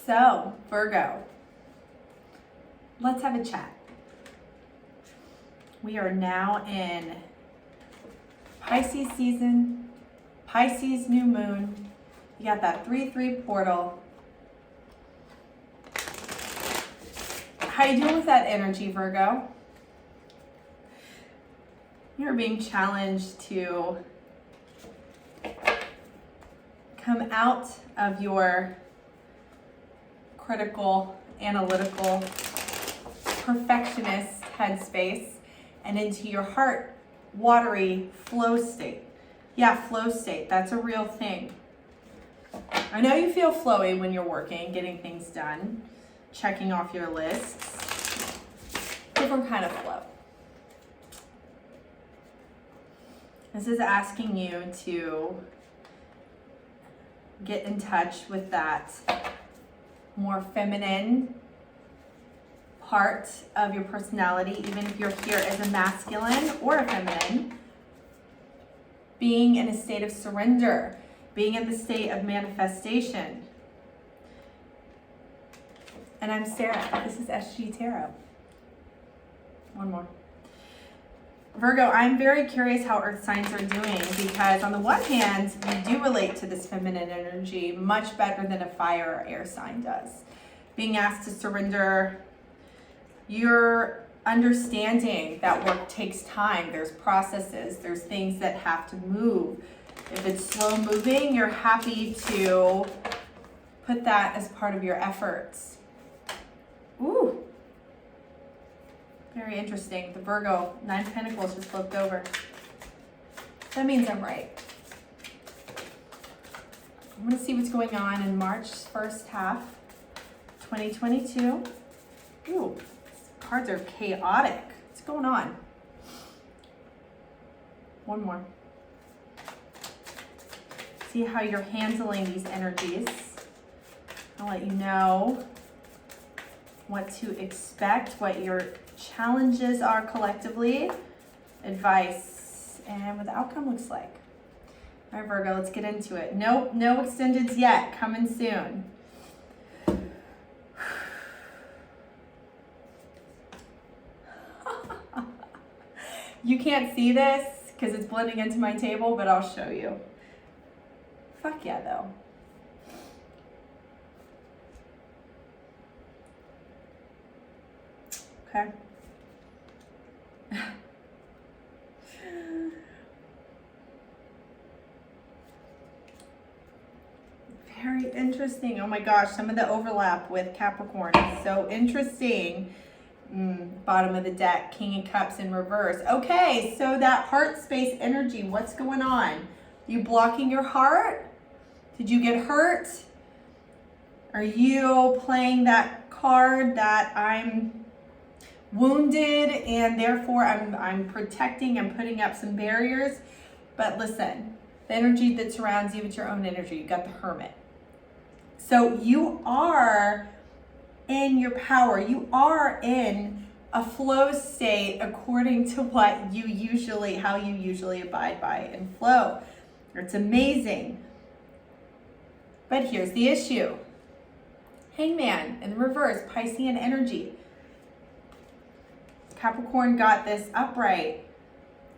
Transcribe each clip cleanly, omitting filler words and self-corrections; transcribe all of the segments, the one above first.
So, Virgo, let's have a chat. We are now in Pisces season, Pisces new moon. You got that 3-3 portal. How you doing with that energy, Virgo? You're being challenged to come out of your critical, analytical, perfectionist headspace and into your heart, watery flow state. Yeah, flow state, that's a real thing. I know you feel flowy when you're working, getting things done, checking off your lists. Different kind of flow. This is asking you to get in touch with that more feminine part of your personality, even if you're here as a masculine or a feminine. Being in a state of surrender, being in the state of manifestation. And I'm Sarah. This is SG Tarot. One more. Virgo, I'm very curious how earth signs are doing because on the one hand, you do relate to this feminine energy much better than a fire or air sign does. Being asked to surrender, you're understanding that work takes time. There's processes, there's things that have to move. If it's slow moving, you're happy to put that as part of your efforts. Ooh. Very interesting. The Virgo, 9 of Pentacles just flipped over. That means I'm right. I'm going to see what's going on in March first half, 2022. Ooh, these cards are chaotic. What's going on? One more. See how you're handling these energies. I'll let you know what to expect, what your challenges are collectively, advice, and what the outcome looks like. All right, Virgo, let's get into it. Nope, no extendeds yet, coming soon. You can't see this because it's blending into my table, but I'll show you. Fuck yeah, though. Okay. Very interesting. Oh my gosh, some of the overlap with Capricorn is so interesting. Bottom of the deck, King of Cups in reverse. Okay, so that heart space energy, what's going on? You blocking your heart? Did you get hurt? Are you playing that card that I'm wounded and therefore I'm protecting and putting up some barriers? But listen, the energy that surrounds you, it's your own energy. You got the Hermit. So you are in your power. You are in a flow state according to how you usually abide by and flow. It's amazing. But here's the issue. Hangman in reverse, Piscean energy. Capricorn got this upright.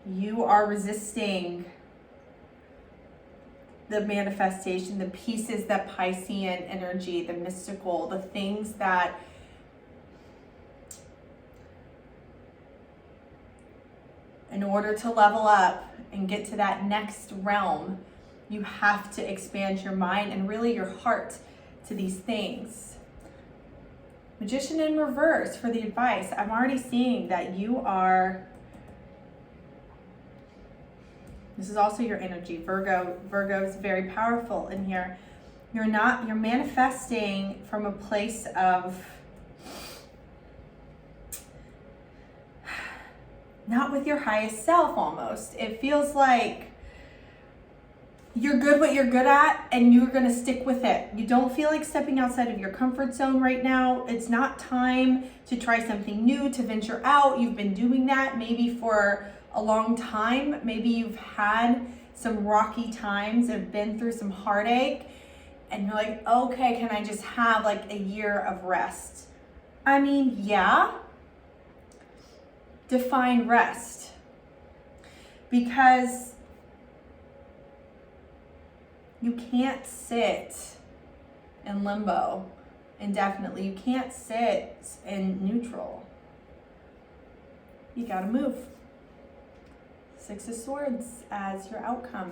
You are resisting the manifestation, the pieces that Piscean energy, the mystical, the things that in order to level up and get to that next realm, you have to expand your mind and really your heart to these things. Magician in reverse for the advice. I'm already seeing that you are, this is also your energy. Virgo is very powerful in here. You're manifesting from a place of not with your highest self almost. It feels like you're good what you're good at and you're going to stick with it. You don't feel like stepping outside of your comfort zone right now. It's not time to try something new, to venture out. You've been doing that maybe for a long time. Maybe you've had some rocky times and been through some heartache and you're like, okay, can I just have like a year of rest? I mean, yeah. Define rest. Because you can't sit in limbo indefinitely. You can't sit in neutral. You gotta move. 6 of Swords as your outcome.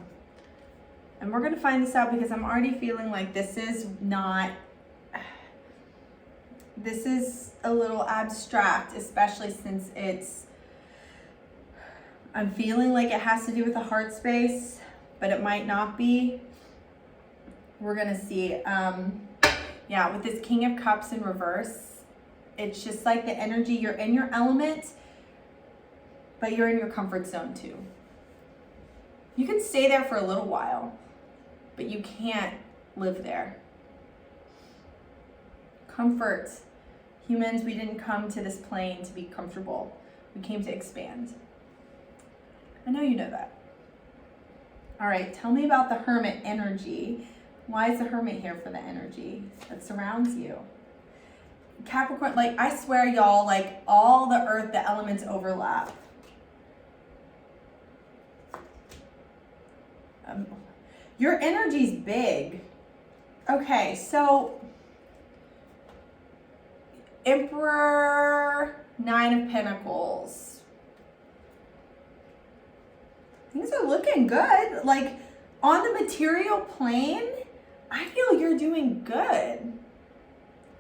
And we're gonna find this out because I'm already feeling like this is a little abstract, especially since I'm feeling like it has to do with the heart space, but it might not be. We're gonna see. Yeah, with this King of Cups in reverse, it's just like the energy, you're in your element, but you're in your comfort zone too. You can stay there for a little while, but you can't live there. Comfort. Humans, we didn't come to this plane to be comfortable. We came to expand. I know you know that. All right, tell me about the Hermit energy. Why is the Hermit here for the energy that surrounds you? Capricorn, like I swear y'all, like all the earth, the elements overlap. Your energy's big. Okay, so Emperor, 9 of Pentacles. Things are looking good. Like on the material plane, I feel you're doing good.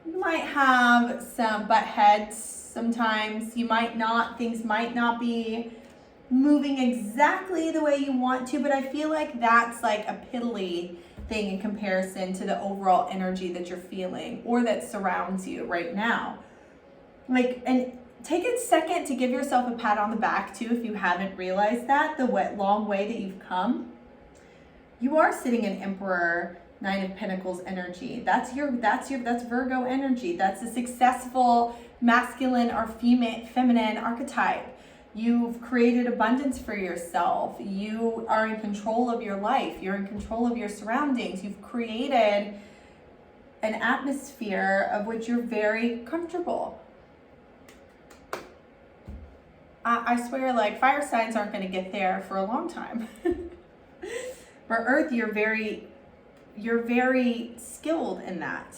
You might have some butt heads sometimes. You might not, things might not be moving exactly the way you want to, but I feel like that's like a piddly thing in comparison to the overall energy that you're feeling or that surrounds you right now. Like, and take a second to give yourself a pat on the back too if you haven't realized that, the long way that you've come. You are sitting in Emperor, 9 of Pentacles energy. That's Virgo energy. That's a successful masculine or feminine archetype. You've created abundance for yourself. You are in control of your life. You're in control of your surroundings. You've created an atmosphere of which you're very comfortable. I swear, like, fire signs aren't going to get there for a long time. For Earth, you're very skilled in that.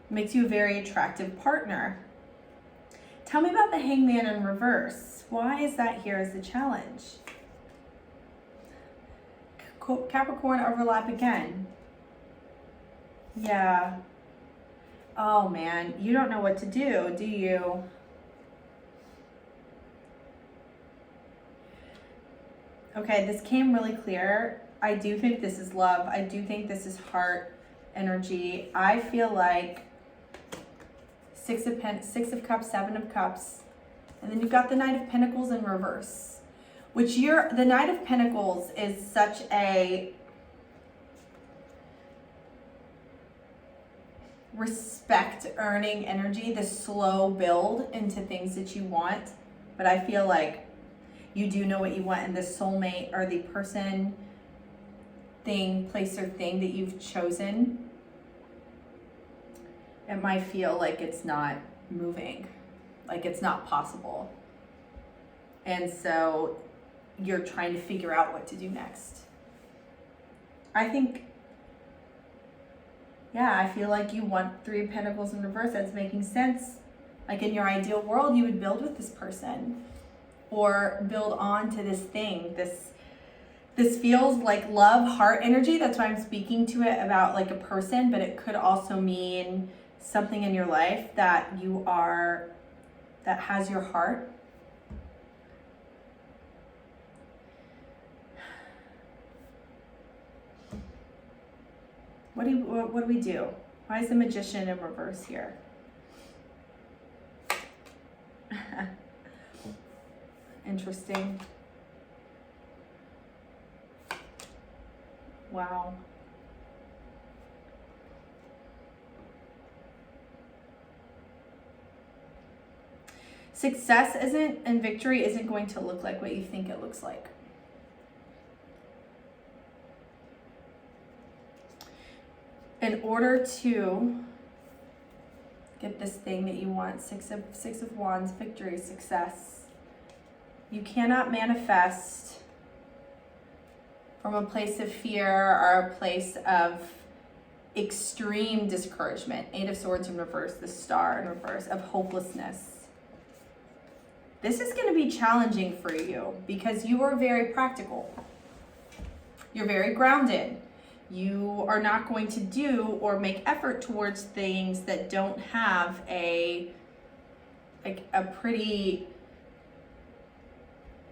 Makes you a very attractive partner. Tell me about the Hangman in reverse. Why is that here as the challenge? Capricorn overlap again. Yeah. Oh man, you don't know what to do you? Okay, this came really clear. I do think this is love. I do think this is heart energy. I feel like 6 of Cups, 7 of Cups. And then you've got the Knight of Pentacles in reverse, which the Knight of Pentacles is such a respect earning energy, the slow build into things that you want. But I feel like you do know what you want, and the soulmate or the person, thing, place, or thing that you've chosen, it might feel like it's not moving, like it's not possible. And so you're trying to figure out what to do next. I think, yeah, I feel like you want 3 of Pentacles in reverse. That's making sense. Like in your ideal world, you would build with this person or build on to this thing. This feels like love, heart energy. That's why I'm speaking to it about like a person, but it could also mean something in your life that has your heart. What do we do? Why is the Magician in reverse here? Interesting. Wow. Success and victory isn't going to look like what you think it looks like. in order to get this thing that you want, Six of Wands, victory, success, you cannot manifest from a place of fear or a place of extreme discouragement. Eight of Swords in reverse, the Star in reverse, of hopelessness. This is going to be challenging for you because you are very practical. You're very grounded. You are not going to do or make effort towards things that don't have a pretty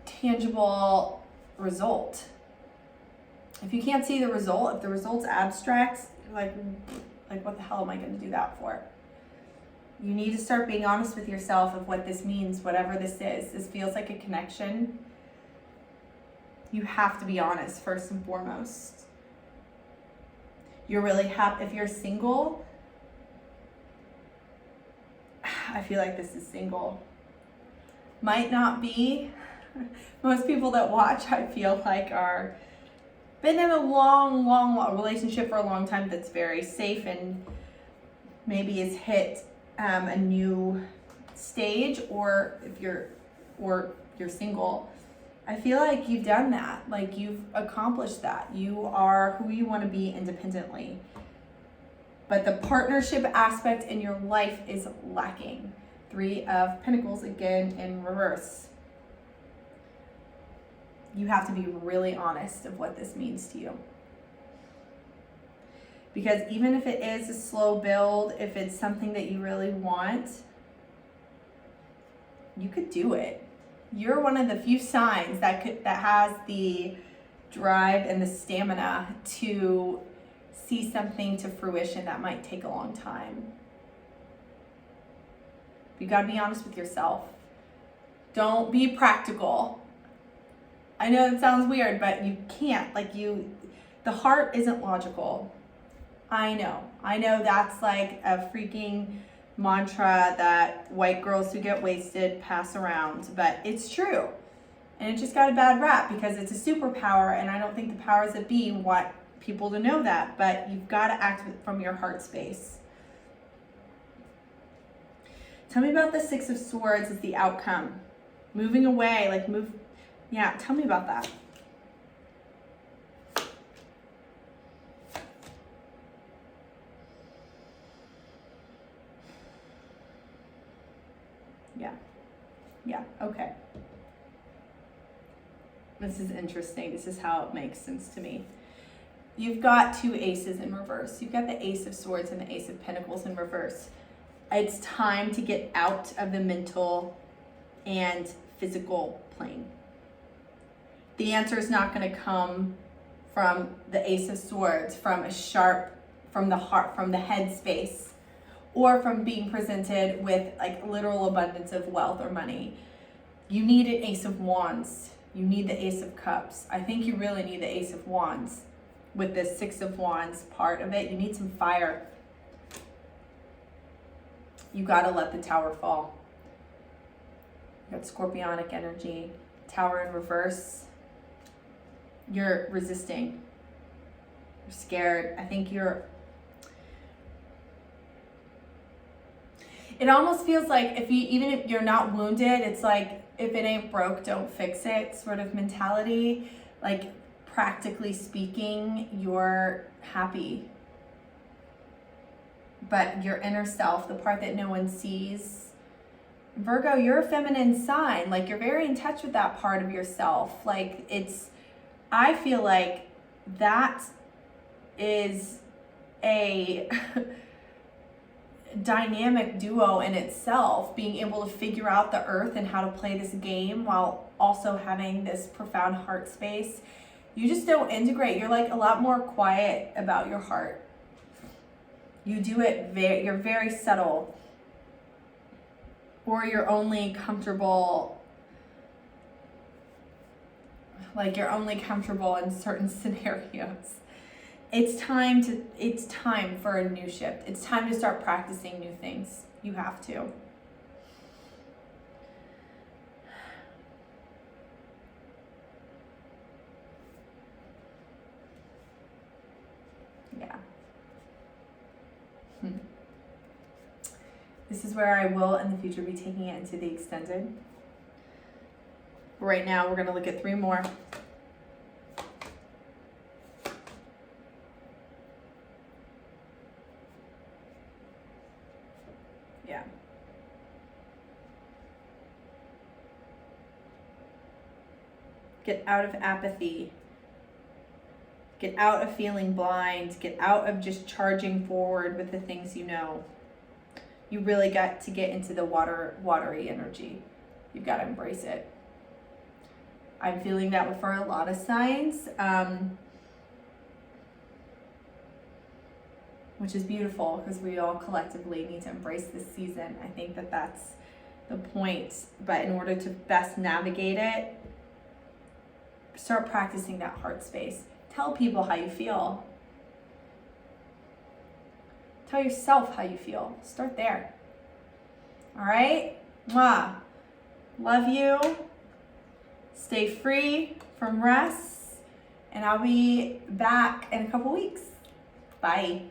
tangible result. If you can't see the result, if the result's abstract, like what the hell am I going to do that for? You need to start being honest with yourself of what this means, whatever this is. This feels like a connection. You have to be honest first and foremost. You're really happy if you're single. I feel like this is single. Might not be. Most people that watch, I feel like, are been in a long relationship for a long time that's very safe and maybe has hit a new stage, or if you're single, I feel like you've done that. Like you've accomplished that. You are who you want to be independently. But the partnership aspect in your life is lacking. Three of Pentacles again in reverse. You have to be really honest of what this means to you. Because even if it is a slow build, if it's something that you really want, you could do it. You're one of the few signs that has the drive and the stamina to see something to fruition that might take a long time. You gotta be honest with yourself. Don't be practical. I know it sounds weird, but you can't. The heart isn't logical. I know that's like a freaking mantra that white girls who get wasted pass around, but it's true. And it just got a bad rap because it's a superpower, and I don't think the powers that be want people to know that, but you've got to act from your heart space. Tell me about the Six of Swords as the outcome. Moving away, yeah, tell me about that. Yeah, okay. This is interesting. This is how it makes sense to me. You've got two aces in reverse. You've got the Ace of Swords and the Ace of Pentacles in reverse. It's time to get out of the mental and physical plane. The answer is not going to come from the Ace of Swords, from the heart, from the head space, or from being presented with literal abundance of wealth or money. You need an Ace of Wands. You need the Ace of Cups. I think you really need the Ace of Wands with the Six of Wands part of it. You need some fire. You got to let the Tower fall. You got Scorpionic energy. Tower in reverse. You're resisting. You're scared. I think it almost feels like even if you're not wounded, it's like if it ain't broke, don't fix it sort of mentality. Like practically speaking, you're happy. But your inner self, the part that no one sees, Virgo, you're a feminine sign. You're very in touch with that part of yourself. I feel like that is a dynamic duo in itself, being able to figure out the earth and how to play this game while also having this profound heart space. You just don't integrate. You're a lot more quiet about your heart. You do it you're very subtle, or you're only comfortable in certain scenarios. It's time for a new shift. It's time to start practicing new things. You have to. Yeah. This is where I will in the future be taking it into the extended. Right now, we're going to look at 3 more. Yeah. Get out of apathy. Get out of feeling blind. Get out of just charging forward with the things you know. You really got to get into the watery energy. You've got to embrace it. I'm feeling that for a lot of signs, which is beautiful because we all collectively need to embrace this season. I think that that's the point. But in order to best navigate it, start practicing that heart space. Tell people how you feel. Tell yourself how you feel. Start there. All right? Mwah. Love you. Stay free from rest. And I'll be back in a couple weeks. Bye.